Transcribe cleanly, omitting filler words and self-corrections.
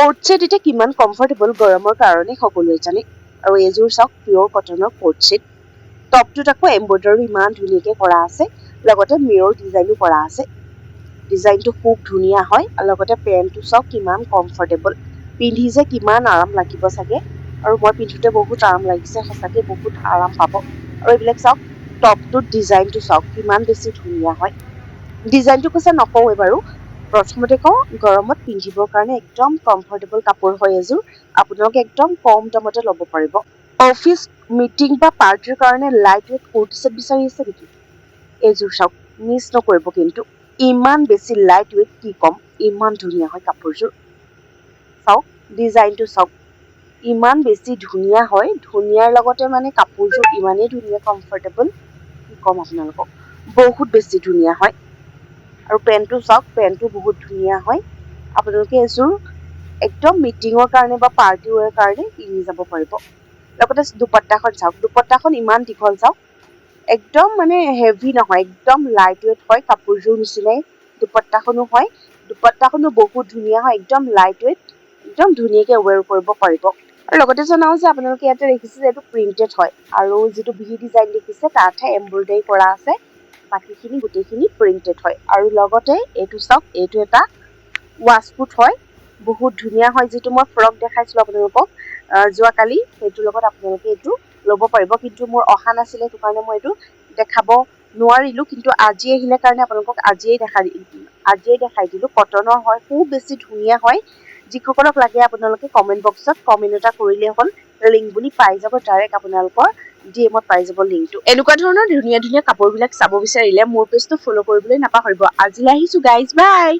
coat set এটা কিমান comfortable গৰমৰ কাৰণে সকলোৱে জানে আৰু এযোৰ চাওক পিয়ৰ কটনৰ কোট ছেট টপটোত আকৌ এম্ব্ৰইডাৰী ইমান ধুনীয়াকৈ কৰা আছে লগতে মিৰৰ ডিজাইনো কৰা আছে ডিজাইনটো খুব ধুনীয়া হয় আৰু লগতে পেণ্টটো চাওক কিমান কমফৰ্টেবল পিন্ধি যে কিমান আৰাম লাগিব চাগে আৰু মই পিন্ধোতে বহুত আৰাম লাগিছে সঁচাকৈ বহুত আৰাম পাব আৰু এইবিলাক চাওক টপটোত ডিজাইনটো চাওক কিমান বেছি ধুনীয়া হয় ডিজাইনটো কৈছে নকওঁৱে বাৰু প্ৰথমতে কওঁ গৰমত পিন্ধিবৰ কাৰণে একদম কমফৰ্টেবল কাপোৰ হয় এযোৰ আপোনালোকে একদম কম দামতে ল'ব পাৰিব অফিচ মিটিং বা পাৰ্টিৰ কাৰণে লাইট ৱেট কুৰ্তি ছেট বিচাৰি আছে নেকি এইযোৰ চাওক মিছ নকৰিব কিন্তু ইমান বেছি লাইট ৱেট কি ক'ম ইমান ধুনীয়া হয় কাপোৰযোৰ চাওক ডিজাইনটো চাওক ইমান বেছি ধুনীয়া হয় ধুনীয়াৰ লগতে মানে কাপোৰযোৰ ইমানেই ধুনীয়া কমফৰ্টেবল কি ক'ম আপোনালোকক বহুত বেছি ধুনীয়া হয় আৰু পেণ্টটো চাওক পেণ্টটো বহুত ধুনীয়া হয় আপোনালোকে এযোৰ একদম মিটিঙৰ কাৰণে বা পাৰ্টি ৱেৰ কাৰণে পিন্ধি যাব পাৰিব লগতে দুপাট্টাখন চাওক দুপাট্টাখন ইমান দীঘল চাওক একদম মানে হেভি নহয় একদম লাইট ৱেট হয় কাপোৰযোৰ নিচিনাই দুপাট্টাখনো হয় দুপাট্টাখনো বহুত ধুনীয়া হয় একদম লাইট ৱেট একদম ধুনীয়াকৈ ৱেৰ কৰিব পাৰিব আৰু লগতে জনাওঁ যে আপোনালোকে ইয়াতে দেখিছে যে এইটো প্ৰিণ্টেড হয় আৰু যিটো ভি ডিজাইন দেখিছে তাতহে এম্ব্ৰইডাৰী কৰা আছে বাকীখিনি গোটেইখিনি প্ৰিণ্টেড হয় আৰু লগতে এইটো চাওক এইটো এটা ৱাছকোট হয় বহুত ধুনীয়া হয় যিটো মই ফ্ৰক দেখাইছিলোঁ আপোনালোকক যোৱাকালি সেইটোৰ লগত আপোনালোকে এইটো ল'ব পাৰিব কিন্তু মোৰ অহা নাছিলে সেইটো কাৰণে মই এইটো দেখাব নোৱাৰিলোঁ কিন্তু আজি আহিলে কাৰণে আপোনালোকক আজিয়েই দেখাই দিলোঁ কটনৰ হয় খুব বেছি ধুনীয়া হয় যিসকলক লাগে আপোনালোকে কমেণ্ট বক্সত কমেণ্ট এটা কৰিলে হ'ল লিংক বুলি পাই যাব ডাইৰেক্ট আপোনালোকৰ ডিএমত পাই যাব লিংকটো এনেকুৱা ধৰণৰ ধুনীয়া ধুনীয়া কাপোৰবিলাক চাব বিচাৰিলে মোৰ পেজটো ফ'ল' কৰিবলৈ নাপাহৰিব আজিলৈ আহিছোঁ গাইজ বাই